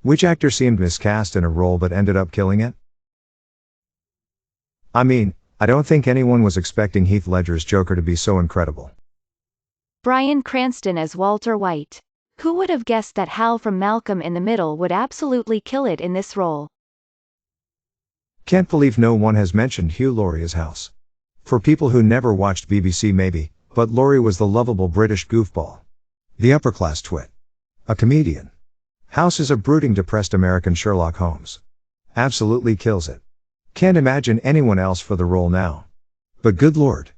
Which actor seemed miscast in a role but ended up killing it? I mean, I don't think anyone was expecting Heath Ledger's Joker to be so incredible. Bryan Cranston as Walter White. Who would have guessed that Hal from Malcolm in the Middle would absolutely kill it in this role? Can't believe no one has mentioned Hugh Laurie as House. For people who never watched BBC maybe, but Laurie was the lovable British goofball. The upper-class twit. A comedian. House is a brooding depressed American Sherlock Holmes. Absolutely kills it. Can't imagine anyone else for the role now. But good lord.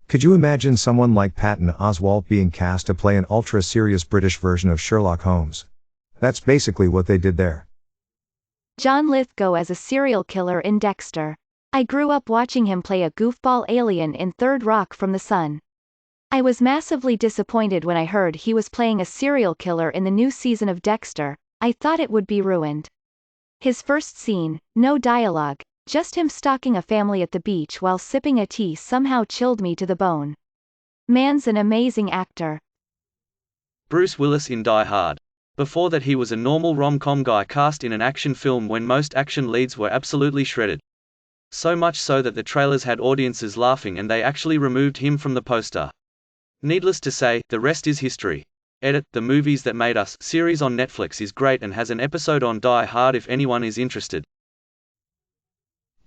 Could you imagine someone like Patton Oswalt being cast to play an ultra-serious British version of Sherlock Holmes? That's basically what they did there. John Lithgow as a serial killer in Dexter. I grew up watching him play a goofball alien in Third Rock from the Sun. I was massively disappointed when I heard he was playing a serial killer in the new season of Dexter. I thought it would be ruined. His first scene, no dialogue, just him stalking a family at the beach while sipping a tea somehow chilled me to the bone. Man's an amazing actor. Bruce Willis in Die Hard. Before that he was a normal rom-com guy cast in an action film when most action leads were absolutely shredded. So much so that the trailers had audiences laughing and they actually removed him from the poster. Needless to say, the rest is history. Edit, The Movies That Made Us series on Netflix is great and has an episode on Die Hard if anyone is interested.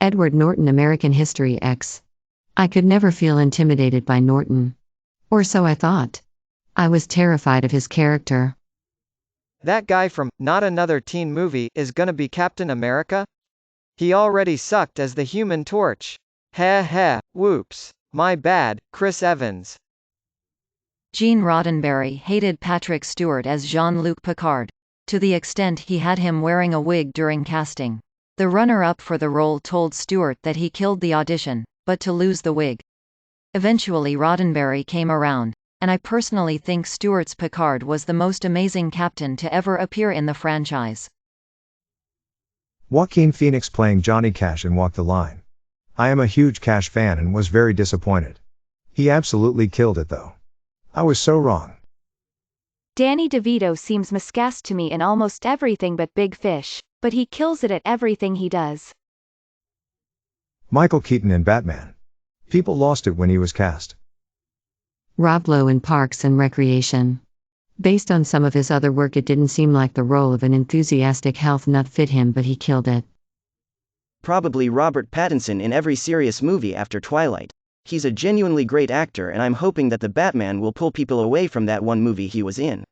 Edward Norton, American History X. I could never feel intimidated by Norton. Or so I thought. I was terrified of his character. That guy from Not Another Teen Movie is gonna be Captain America? He already sucked as the Human Torch. Heh heh, whoops. My bad, Chris Evans. Gene Roddenberry hated Patrick Stewart as Jean-Luc Picard, to the extent he had him wearing a wig during casting. The runner-up for the role told Stewart that he killed the audition, but to lose the wig. Eventually Roddenberry came around, and I personally think Stewart's Picard was the most amazing captain to ever appear in the franchise. Joaquin Phoenix playing Johnny Cash in Walk the Line. I am a huge Cash fan and was very disappointed. He absolutely killed it though. I was so wrong. Danny DeVito seems miscast to me in almost everything but Big Fish, but he kills it at everything he does. Michael Keaton in Batman. People lost it when he was cast. Rob Lowe in Parks and Recreation. Based on some of his other work, it didn't seem like the role of an enthusiastic health nut fit him, but he killed it. Probably Robert Pattinson in every serious movie after Twilight. He's a genuinely great actor and I'm hoping that the Batman will pull people away from that one movie he was in.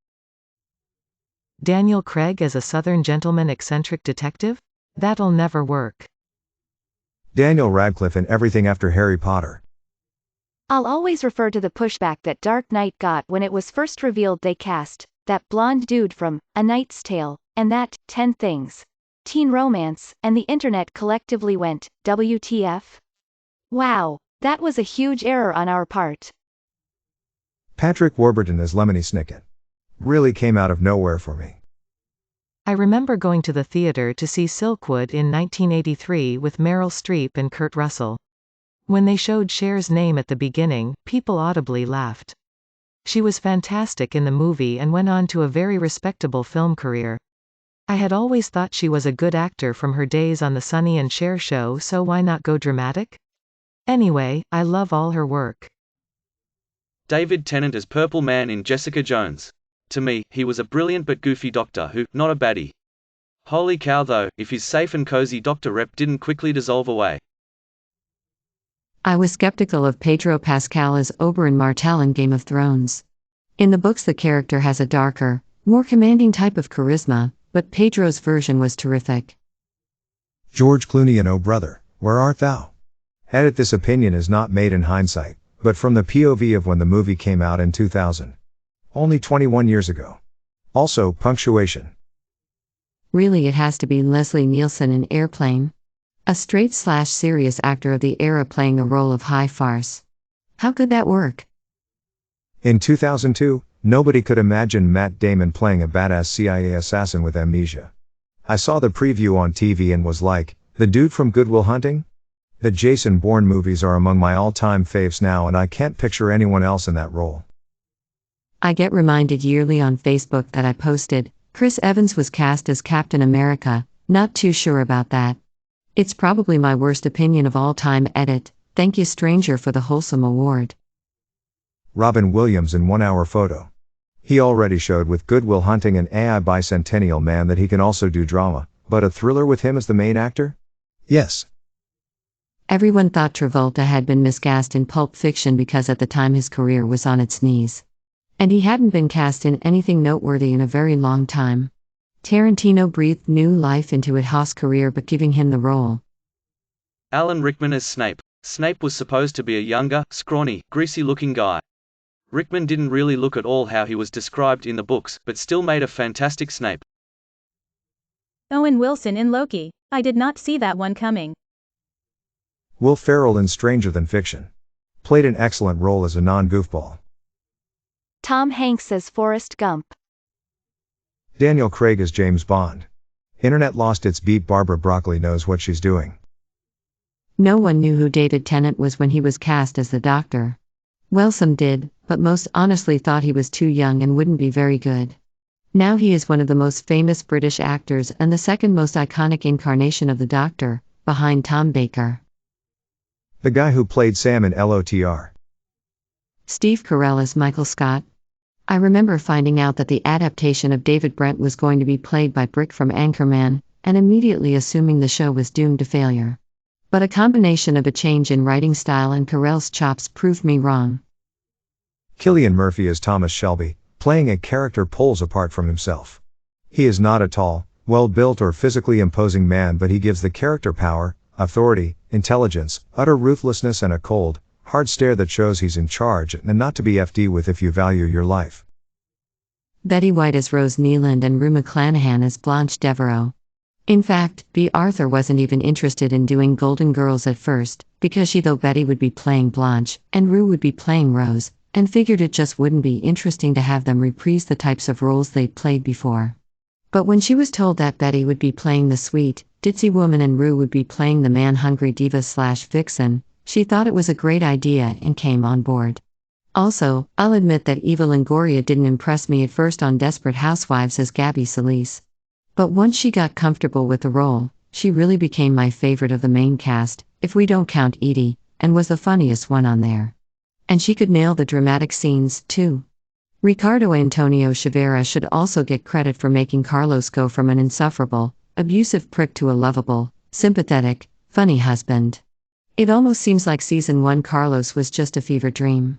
Daniel Craig as a Southern gentleman eccentric detective? That'll never work. Daniel Radcliffe in everything after Harry Potter. I'll always refer to the pushback that Dark Knight got when it was first revealed they cast that blonde dude from A Knight's Tale, and that 10 Things. Teen romance, and the internet collectively went, WTF? Wow, that was a huge error on our part. Patrick Warburton as Lemony Snicket. Really came out of nowhere for me. I remember going to the theater to see Silkwood in 1983 with Meryl Streep and Kurt Russell. When they showed Cher's name at the beginning, people audibly laughed. She was fantastic in the movie and went on to a very respectable film career. I had always thought she was a good actor from her days on the Sonny and Cher show, so why not go dramatic? Anyway, I love all her work. David Tennant as Purple Man in Jessica Jones. To me, he was a brilliant but goofy doctor who, not a baddie. Holy cow though, if his safe and cozy doctor rep didn't quickly dissolve away. I was skeptical of Pedro Pascal as Oberyn Martell in Game of Thrones. In the books the character has a darker, more commanding type of charisma, but Pedro's version was terrific. George Clooney in Oh Brother, Where Art Thou? Edit, this opinion is not made in hindsight, but from the POV of when the movie came out in 2000. Only 21 years ago. Also, punctuation. Really, it has to be Leslie Nielsen in Airplane. A straight/serious actor of the era playing the role of high farce. How could that work? In 2002, nobody could imagine Matt Damon playing a badass CIA assassin with amnesia. I saw the preview on TV and was like, the dude from Good Will Hunting? The Jason Bourne movies are among my all-time faves now and I can't picture anyone else in that role. I get reminded yearly on Facebook that I posted, Chris Evans was cast as Captain America, not too sure about that. It's probably my worst opinion of all time. Edit. Thank you, stranger, for the wholesome award. Robin Williams in 1 hour photo. He already showed with Good Will Hunting and AI Bicentennial Man that he can also do drama, but a thriller with him as the main actor? Yes. Everyone thought Travolta had been miscast in Pulp Fiction because at the time his career was on its knees. And he hadn't been cast in anything noteworthy in a very long time. Tarantino breathed new life into Ed Haas' career by giving him the role. Alan Rickman as Snape. Snape was supposed to be a younger, scrawny, greasy-looking guy. Rickman didn't really look at all how he was described in the books, but still made a fantastic Snape. Owen Wilson in Loki. I did not see that one coming. Will Ferrell in Stranger Than Fiction. Played an excellent role as a non-goofball. Tom Hanks as Forrest Gump. Daniel Craig as James Bond. Internet lost its beat. Barbara Broccoli knows what she's doing. No one knew who David Tennant was when he was cast as the Doctor. Well, some did, but most honestly thought he was too young and wouldn't be very good. Now he is one of the most famous British actors and the second most iconic incarnation of the Doctor, behind Tom Baker. The guy who played Sam in LOTR. Steve Carell as Michael Scott. I remember finding out that the adaptation of David Brent was going to be played by Brick from Anchorman, and immediately assuming the show was doomed to failure. But a combination of a change in writing style and Carell's chops proved me wrong. Cillian Murphy as Thomas Shelby, playing a character poles apart from himself. He is not a tall, well-built or physically imposing man, but he gives the character power, authority, intelligence, utter ruthlessness and a cold, hard stare that shows he's in charge and not to be FD with if you value your life. Betty White as Rose Neeland and Rue McClanahan as Blanche Devereaux. In fact, B. Arthur wasn't even interested in doing Golden Girls at first, because she thought Betty would be playing Blanche, and Rue would be playing Rose, and figured it just wouldn't be interesting to have them reprise the types of roles they'd played before. But when she was told that Betty would be playing the sweet, ditzy woman and Rue would be playing the man-hungry diva/vixen, she thought it was a great idea and came on board. Also, I'll admit that Eva Longoria didn't impress me at first on Desperate Housewives as Gabby Solis. But once she got comfortable with the role, she really became my favorite of the main cast, if we don't count Edie, and was the funniest one on there. And she could nail the dramatic scenes, too. Ricardo Antonio Chavera should also get credit for making Carlos go from an insufferable, abusive prick to a lovable, sympathetic, funny husband. It almost seems like season 1 Carlos was just a fever dream.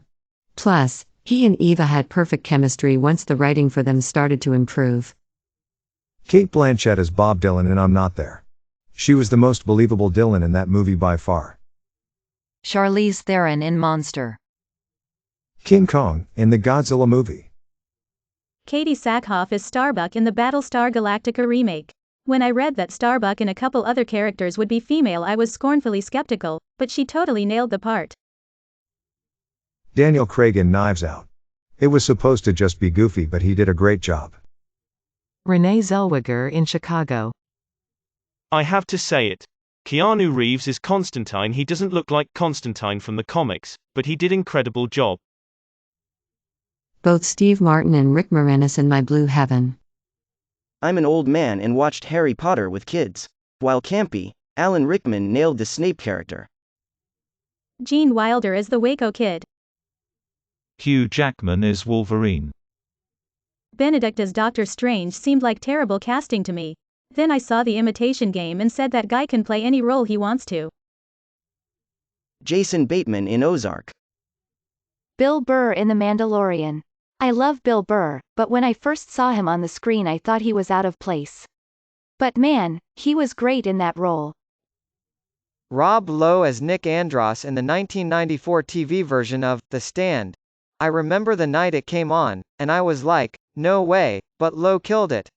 Plus, he and Eva had perfect chemistry once the writing for them started to improve. Cate Blanchett as Bob Dylan in I'm Not There. She was the most believable Dylan in that movie by far. Charlize Theron in Monster. King Kong, in the Godzilla movie. Katie Sackhoff as Starbuck in the Battlestar Galactica remake. When I read that Starbuck and a couple other characters would be female, I was scornfully skeptical, but she totally nailed the part. Daniel Craig in Knives Out. It was supposed to just be goofy, but he did a great job. Renee Zellweger in Chicago. I have to say it. Keanu Reeves is Constantine. He doesn't look like Constantine from the comics, but he did incredible job. Both Steve Martin and Rick Moranis in My Blue Heaven. I'm an old man and watched Harry Potter with kids. While campy, Alan Rickman nailed the Snape character. Gene Wilder as the Waco Kid. Hugh Jackman as Wolverine. Benedict as Doctor Strange seemed like terrible casting to me. Then I saw The Imitation Game and said that guy can play any role he wants to. Jason Bateman in Ozark. Bill Burr in The Mandalorian. I love Bill Burr, but when I first saw him on the screen I thought he was out of place. But man, he was great in that role. Rob Lowe as Nick Andros in the 1994 TV version of The Stand. I remember the night it came on, and I was like, no way, but Lowe killed it.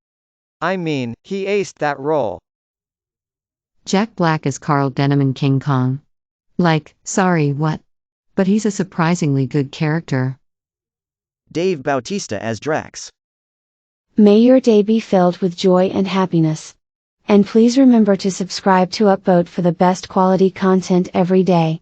I mean, he aced that role. Jack Black as Carl Denham in King Kong. Like, sorry, what? But he's a surprisingly good character. Dave Bautista as Drax. May your day be filled with joy and happiness. And please remember to subscribe to Upvote for the best quality content every day.